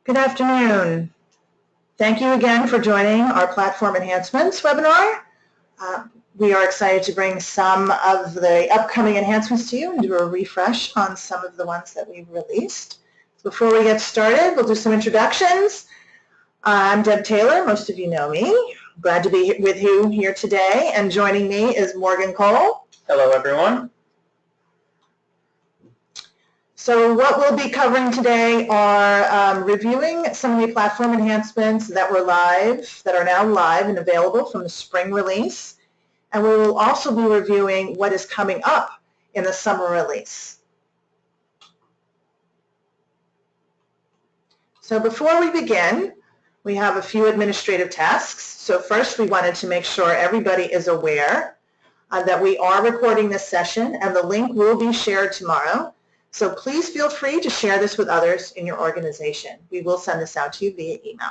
Good afternoon. Thank you again for joining our Platform Enhancements webinar. We are excited to bring some of the upcoming enhancements to you and do a refresh on some of the ones that we've released. Before we get started, we'll do some introductions. I'm Deb Taylor. Most of you know me. Glad to be with you here today. And joining me is Morgan Cole. Hello, everyone. So what we'll be covering today are reviewing some of the platform enhancements that were live, that are now live and available from the spring release. And we will also be reviewing what is coming up in the summer release. So before we begin, we have a few administrative tasks. So first, we wanted to make sure everybody is aware that we are recording this session, and the link will be shared tomorrow. So please feel free to share this with others in your organization. We will send this out to you via email.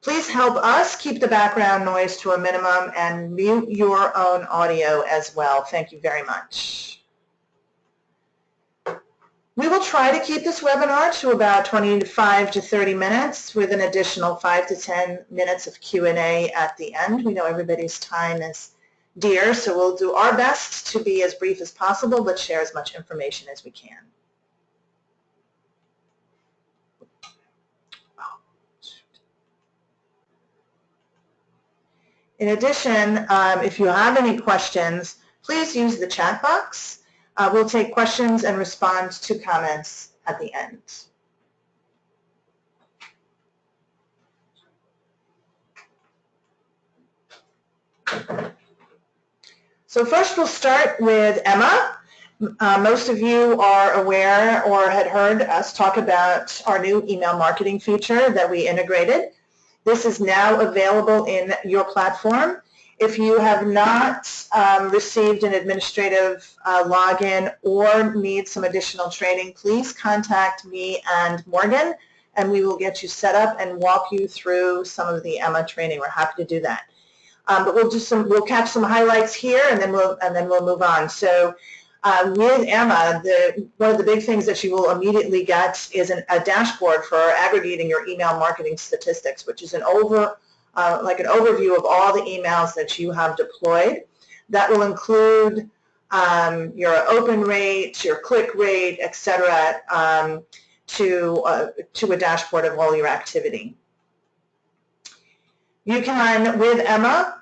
Please help us keep the background noise to a minimum and mute your own audio as well. Thank you very much. We will try to keep this webinar to about 25 to 30 minutes with an additional 5 to 10 minutes of Q&A at the end. We know everybody's time is dear, so we'll do our best to be as brief as possible, but share as much information as we can. In addition, if you have any questions, please use the chat box. We'll take questions and respond to comments at the end. So first we'll start with Emma. Most of you are aware or had heard us talk about our new email marketing feature that we integrated. This is now available in your platform. If you have not received an administrative login or need some additional training, please contact me and Morgan, and we will get you set up and walk you through some of the Emma training. We're happy to do that. But we'll catch some highlights here, and then we'll move on. So with Emma, one of the big things that you will immediately get is a dashboard for aggregating your email marketing statistics, which is like an overview of all the emails that you have deployed. That will include your open rate, your click rate, etc., to a dashboard of all your activity. You can, with Emma,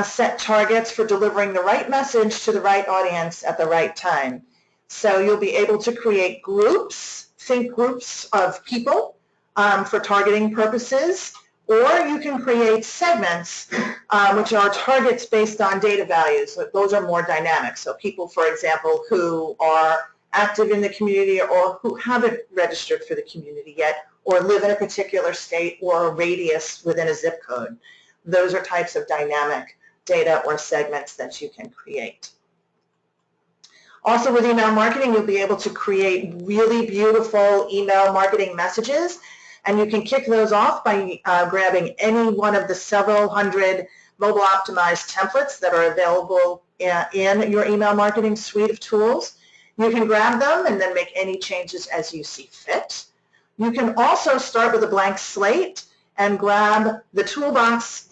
set targets for delivering the right message to the right audience at the right time. So you'll be able to create groups, think groups of people for targeting purposes, or you can create segments, which are targets based on data values. Those are more dynamic. So people, for example, who are active in the community or who haven't registered for the community yet, or live in a particular state or a radius within a zip code. Those are types of dynamic data or segments that you can create. Also with email marketing, you'll be able to create really beautiful email marketing messages, and you can kick those off by grabbing any one of the several hundred mobile optimized templates that are available in your email marketing suite of tools. You can grab them and then make any changes as you see fit. You can also start with a blank slate and grab the toolbox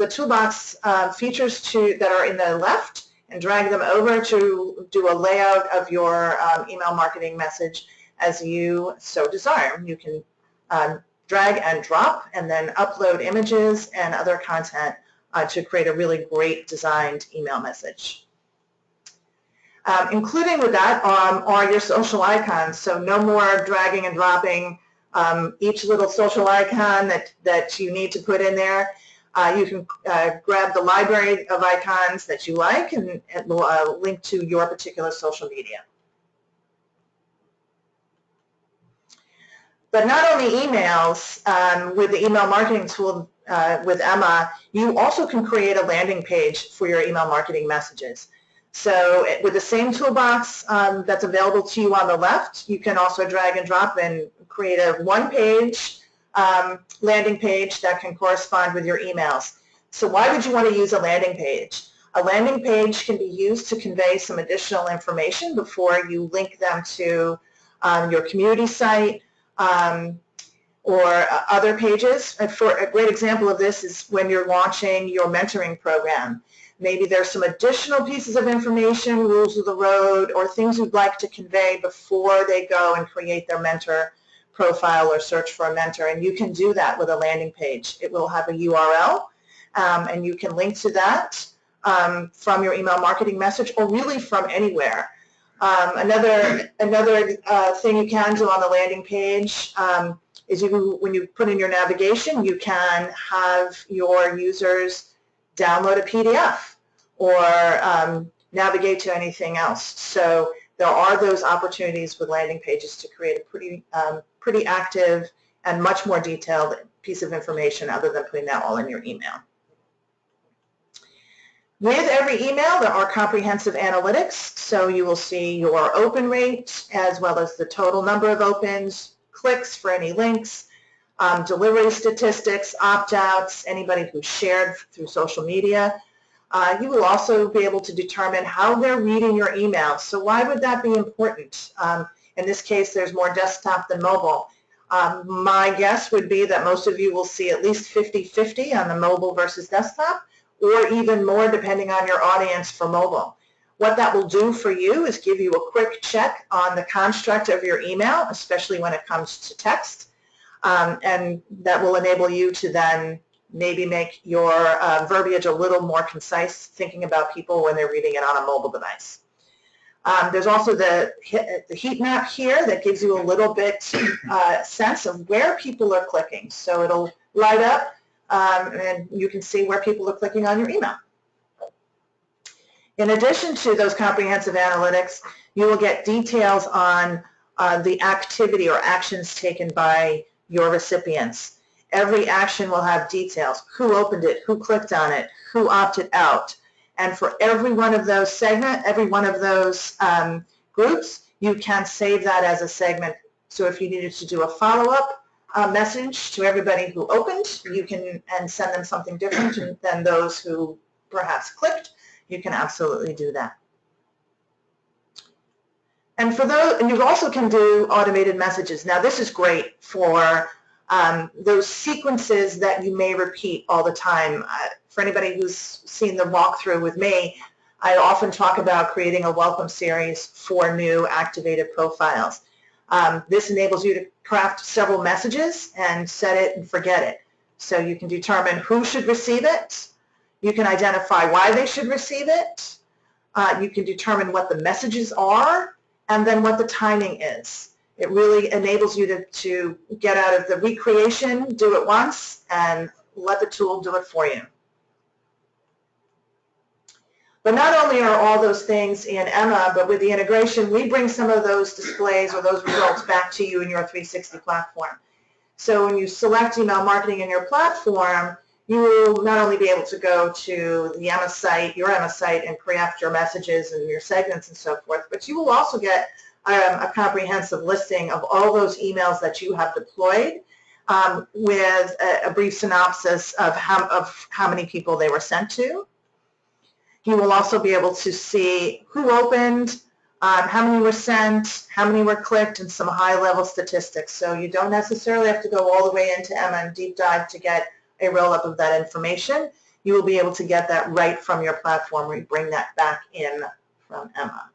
features that are in the left and drag them over to do a layout of your email marketing message as you so desire. You can drag and drop and then upload images and other content to create a really great designed email message. Including with that are your social icons, so no more dragging and dropping each little social icon that you need to put in there. You can grab the library of icons that you like and it will link to your particular social media. But not only emails, with the email marketing tool with Emma, you also can create a landing page for your email marketing messages. So with the same toolbox that's available to you on the left, you can also drag and drop and create a one-page landing page that can correspond with your emails. So why would you want to use a landing page? A landing page can be used to convey some additional information before you link them to your community site, or other pages. And for a great example of this is when you're launching your mentoring program. Maybe there's some additional pieces of information, rules of the road, or things you'd like to convey before they go and create their mentor profile or search for a mentor, and you can do that with a landing page. It will have a URL, and you can link to that from your email marketing message or really from anywhere. Another thing you can do on the landing page is when you put in your navigation, you can have your users download a PDF or navigate to anything else. So there are those opportunities with landing pages to create a pretty active and much more detailed piece of information other than putting that all in your email. With every email, there are comprehensive analytics, so you will see your open rate as well as the total number of opens, clicks for any links, delivery statistics, opt-outs, anybody who shared through social media. You will also be able to determine how they're reading your email. So why would that be important? In this case, there's more desktop than mobile. My guess would be that most of you will see at least 50-50 on the mobile versus desktop, or even more depending on your audience for mobile. What that will do for you is give you a quick check on the construct of your email, especially when it comes to text, and that will enable you to then maybe make your verbiage a little more concise, thinking about people when they're reading it on a mobile device. There's also the heat map here that gives you a little bit sense of where people are clicking. So it'll light up and you can see where people are clicking on your email. In addition to those comprehensive analytics, you will get details on the activity or actions taken by your recipients. Every action will have details: who opened it, who clicked on it, who opted out. And for every one of those groups, you can save that as a segment. So if you needed to do a follow-up message to everybody who opened, you can send them something different than those who perhaps clicked, you can absolutely do that. And for those, and you also can do automated messages. Now this is great for those sequences that you may repeat all the time. For anybody who's seen the walkthrough with me, I often talk about creating a welcome series for new activated profiles. This enables you to craft several messages and set it and forget it. So you can determine who should receive it. You can identify why they should receive it. You can determine what the messages are and then what the timing is. It really enables you to get out of the recreation, do it once, and let the tool do it for you. But not only are all those things in Emma, but with the integration, we bring some of those displays or those results back to you in your 360 platform. So when you select email marketing in your platform, you will not only be able to go to the Emma site, your Emma site, and craft your messages and your segments and so forth, but you will also get a comprehensive listing of all those emails that you have deployed with a brief synopsis of how many people they were sent to. You will also be able to see who opened, how many were sent, how many were clicked, and some high-level statistics. So you don't necessarily have to go all the way into Emma and deep dive to get a roll-up of that information. You will be able to get that right from your platform where you bring that back in from Emma.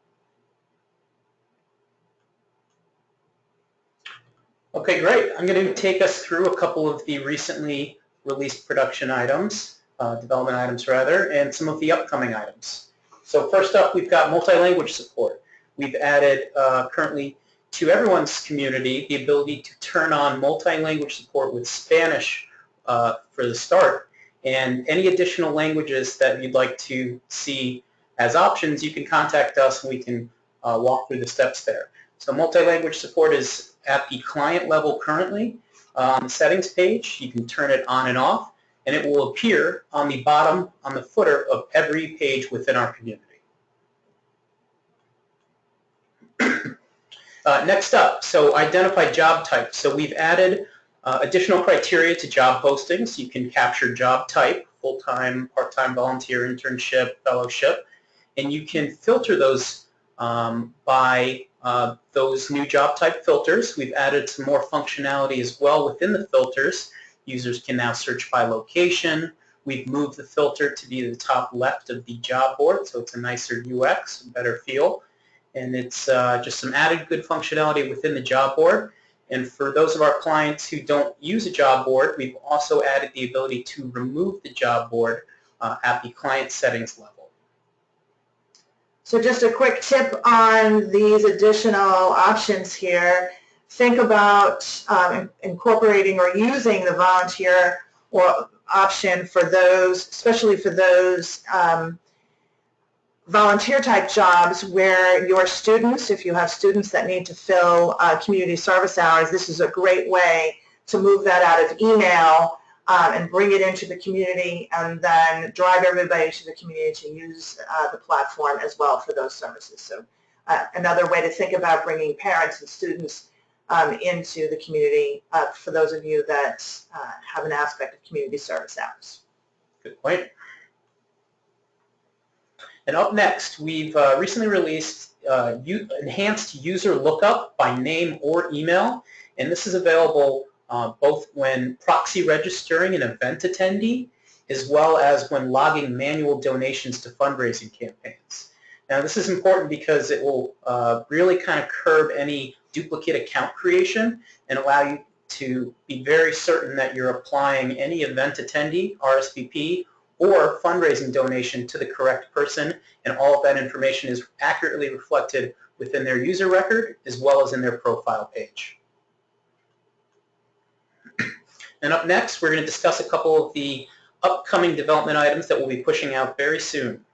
Okay, great. I'm going to take us through a couple of the recently released production items, development items rather, and some of the upcoming items. So first up, we've got multi-language support. We've added currently to everyone's community the ability to turn on multi-language support with Spanish for the start, and any additional languages that you'd like to see as options, you can contact us and we can walk through the steps there. So multi-language support is at the client level currently. On the settings page, you can turn it on and off, and it will appear on the bottom, on the footer of every page within our community. Next up, so identify job types. So we've added additional criteria to job postings. You can capture job type, full-time, part-time, volunteer, internship, fellowship, and you can filter those by those new job type filters. We've added some more functionality as well within the filters. Users can now search by location. We've moved the filter to be the top left of the job board, so it's a nicer UX, a better feel. And it's just some added good functionality within the job board. And for those of our clients who don't use a job board, we've also added the ability to remove the job board at the client settings level. So just a quick tip on these additional options here. Think about incorporating or using the volunteer or option for those, especially for those volunteer type jobs where your students, if you have students that need to fill community service hours, this is a great way to move that out of email and bring it into the community and then drive everybody to the community to use the platform as well for those services. So another way to think about bringing parents and students into the community for those of you that have an aspect of community service hours. Good point. And up next, we've recently released enhanced user lookup by name or email, and this is available both when proxy registering an event attendee as well as when logging manual donations to fundraising campaigns. Now this is important because it will really kind of curb any duplicate account creation and allow you to be very certain that you're applying any event attendee, RSVP, or fundraising donation to the correct person, and all of that information is accurately reflected within their user record as well as in their profile page. And up next, we're going to discuss a couple of the upcoming development items that we'll be pushing out very soon.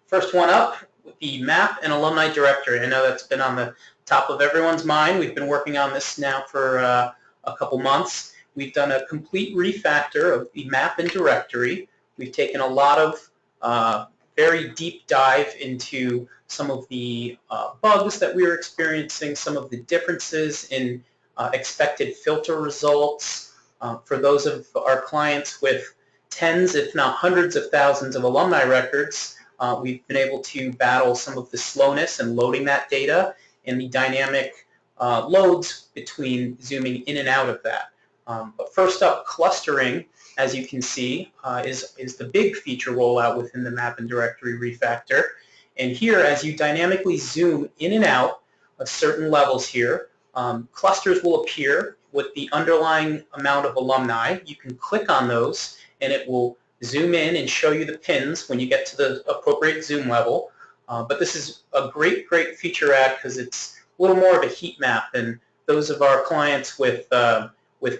First one up, the map and alumni directory. I know that's been on the top of everyone's mind. We've been working on this now for a couple months. We've done a complete refactor of the map and directory. We've taken a lot of very deep dive into some of the bugs that we were experiencing, some of the differences in expected filter results. For those of our clients with tens, if not hundreds of thousands of alumni records, we've been able to battle some of the slowness in loading that data and the dynamic loads between zooming in and out of that. But first up, clustering, as you can see, is the big feature rollout within the map and directory refactor. And here, as you dynamically zoom in and out of certain levels here, clusters will appear with the underlying amount of alumni. You can click on those and it will zoom in and show you the pins when you get to the appropriate zoom level. But this is a great feature add because it's a little more of a heat map, and those of our clients with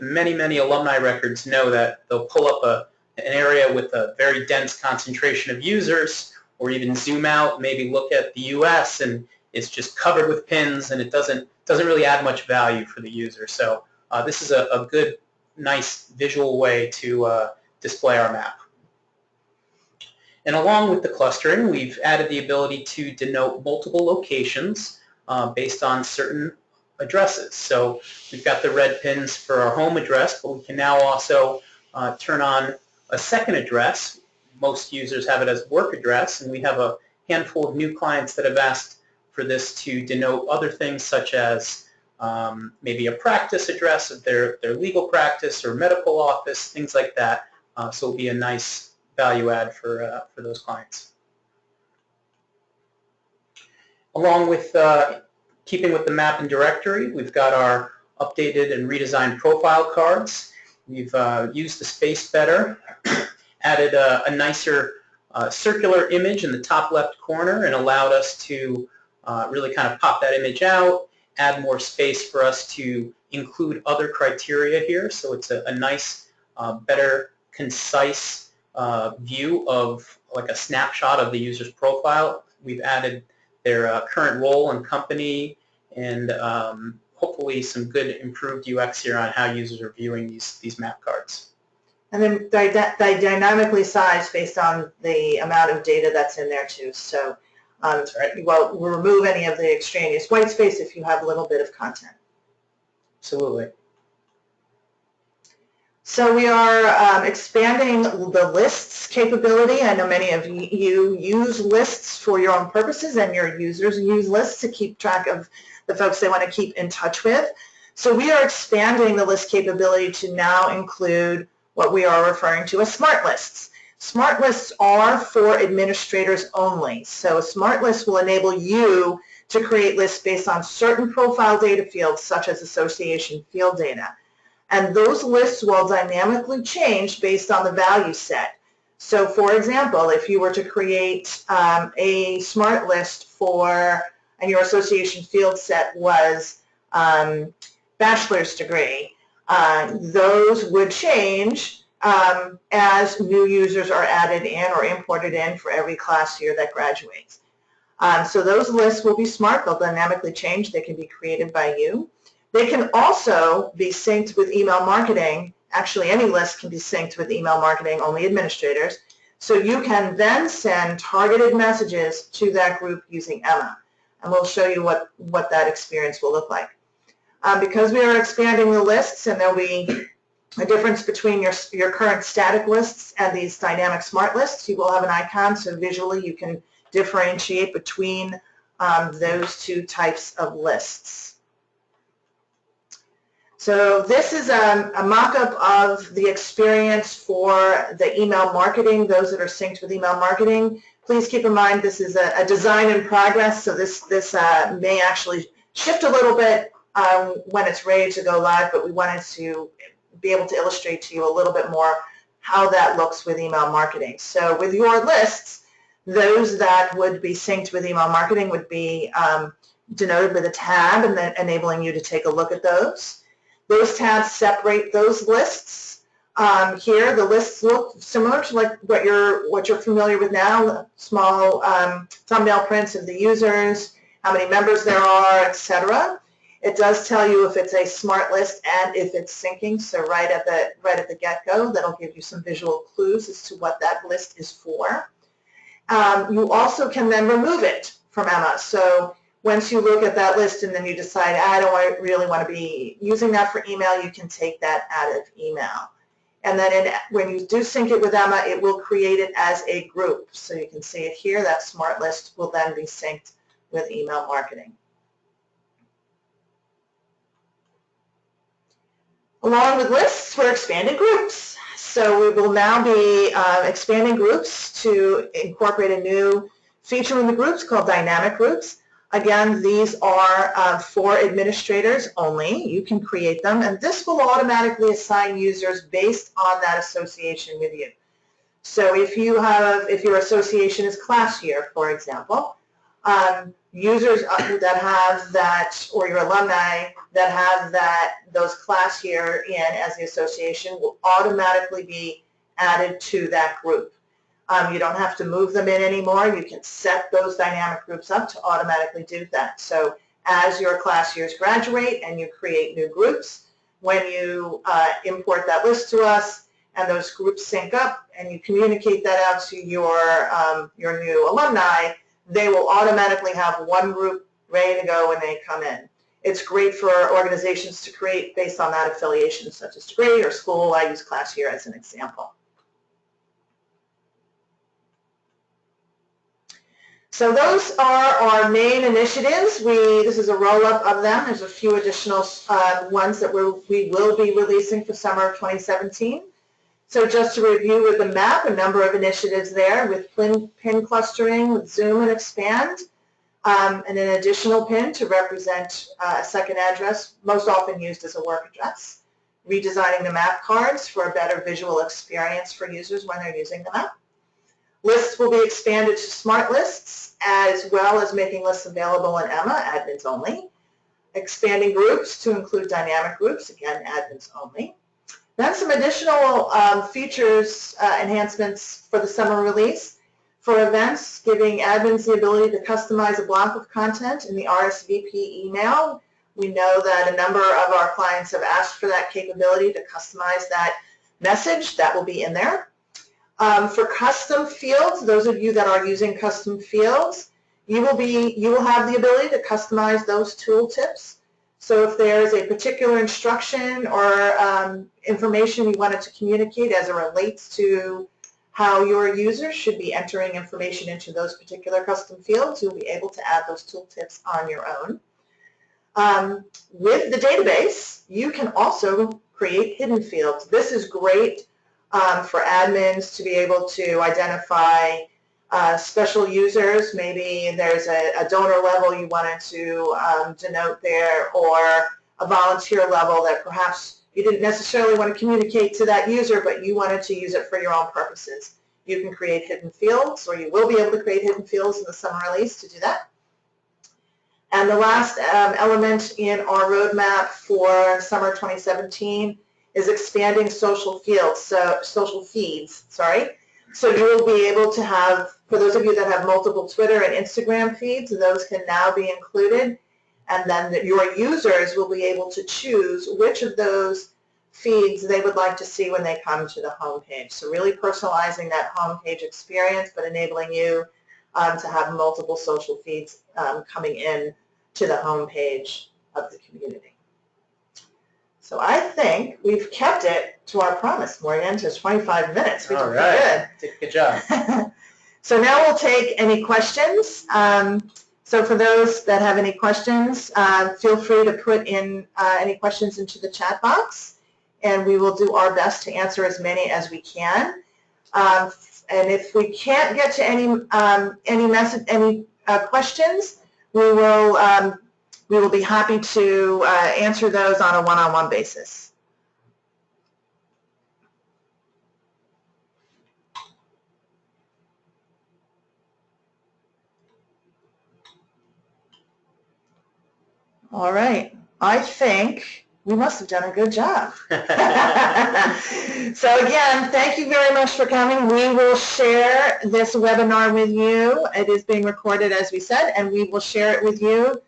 many alumni records know that they'll pull up an area with a very dense concentration of users, or even zoom out, maybe look at the US, and it's just covered with pins, and it doesn't really add much value for the user. So this is a good, nice visual way to display our map. And along with the clustering, we've added the ability to denote multiple locations based on certain addresses. So we've got the red pins for our home address, but we can now also turn on a second address. Most users have it as work address, and we have a handful of new clients that have asked for this to denote other things such as maybe a practice address of their legal practice or medical office, things like that. So it'll be a nice value add for those clients. Along with keeping with the map and directory, we've got our updated and redesigned profile cards. We've used the space better, added a nicer circular image in the top left corner, and allowed us to really kind of pop that image out, add more space for us to include other criteria here. So it's a nice, better, concise view of like a snapshot of the user's profile. We've added their current role and company, and hopefully some good improved UX here on how users are viewing these map cards. And then they dynamically size based on the amount of data that's in there too. So That's right. Well, we'll remove any of the extraneous white space if you have a little bit of content. Absolutely. So we are expanding the lists capability. I know many of you use lists for your own purposes, and your users use lists to keep track of the folks they want to keep in touch with. So we are expanding the list capability to now include what we are referring to as smart lists. Smart lists are for administrators only. So a smart list will enable you to create lists based on certain profile data fields, such as association field data. And those lists will dynamically change based on the value set. So for example, if you were to create a smart list for, and your association field set was bachelor's degree, those would change as new users are added in or imported in for every class year that graduates. So those lists will be smart. They'll dynamically change. They can be created by you. They can also be synced with email marketing. Actually, any list can be synced with email marketing, only administrators. So you can then send targeted messages to that group using Emma. And we'll show you what that experience will look like. Because we are expanding the lists, and there'll be a difference between your current static lists and these dynamic smart lists, you will have an icon, so visually you can differentiate between those two types of lists. So this is a mock-up of the experience for the email marketing, those that are synced with email marketing. Please keep in mind this is a design in progress, so this may actually shift a little bit when it's ready to go live, but we wanted to be able to illustrate to you a little bit more how that looks with email marketing. So with your lists, those that would be synced with email marketing would be denoted with a tab and then enabling you to take a look at those. Those tabs separate those lists. Here, the lists look similar to like what you're familiar with now, small thumbnail prints of the users, how many members there are, etc. It does tell you if it's a smart list and if it's syncing, so right at the get-go, that'll give you some visual clues as to what that list is for. You also can then remove it from Emma. So once you look at that list and then you decide, I don't really want to be using that for email, you can take that out of email. And then when you do sync it with Emma, it will create it as a group. So you can see it here. That smart list will then be synced with email marketing. Along with lists, we're expanding groups. So we will now be expanding groups to incorporate a new feature in the groups called dynamic groups. Again, these are for administrators only. You can create them, and this will automatically assign users based on that association with you. So if your association is class year, for example, users that have that, or your alumni that have those class year in as the association will automatically be added to that group. You don't have to move them in anymore. You can set those dynamic groups up to automatically do that. So as your class years graduate and you create new groups, when you import that list to us and those groups sync up and you communicate that out to your new alumni, they will automatically have one group ready to go when they come in. It's great for organizations to create based on that affiliation, such as degree or school. I use class year as an example. So those are our main initiatives. This is a roll-up of them. There's a few additional ones that we will be releasing for summer of 2017. So just to review with the map, a number of initiatives there with pin clustering, with Zoom and Expand, and an additional pin to represent a second address, most often used as a work address. Redesigning the map cards for a better visual experience for users when they're using the map. Lists will be expanded to smart lists, as well as making lists available in Emma, admins only. Expanding groups to include dynamic groups, again, admins only. Then some additional features, enhancements for the summer release. For events, giving admins the ability to customize a block of content in the rsvp email. We know that a number of our clients have asked for that capability to customize that message. That will be in there. For custom fields, those of you that are using custom fields, you will have the ability to customize those tooltips. So if there's a particular instruction or information you wanted to communicate as it relates to how your users should be entering information into those particular custom fields, you'll be able to add those tooltips on your own. With the database, you can also create hidden fields. This is great for admins to be able to identify special users. Maybe there's a donor level you wanted to denote there, or a volunteer level that perhaps you didn't necessarily want to communicate to that user, but you wanted to use it for your own purposes. You can create hidden fields, or you will be able to create hidden fields in the summer release to do that. And the last element in our roadmap for summer 2017 is expanding social feeds. So you will be able to have, for those of you that have multiple Twitter and Instagram feeds, those can now be included. And then your users will be able to choose which of those feeds they would like to see when they come to the homepage. So really personalizing that homepage experience, but enabling you to have multiple social feeds coming in to the homepage of the community. So I think we've kept it to our promise, Morgan, to 25 minutes. We did pretty good. Good job. So now we'll take any questions. So for those that have any questions, feel free to put in any questions into the chat box, and we will do our best to answer as many as we can. And if we can't get to any questions, we will be happy to answer those on a one-on-one basis. All right. I think we must have done a good job. So again, thank you very much for coming. We will share this webinar with you. It is being recorded, as we said, and we will share it with you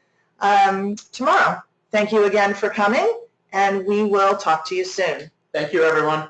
tomorrow. Thank you again for coming, and we will talk to you soon. Thank you, everyone.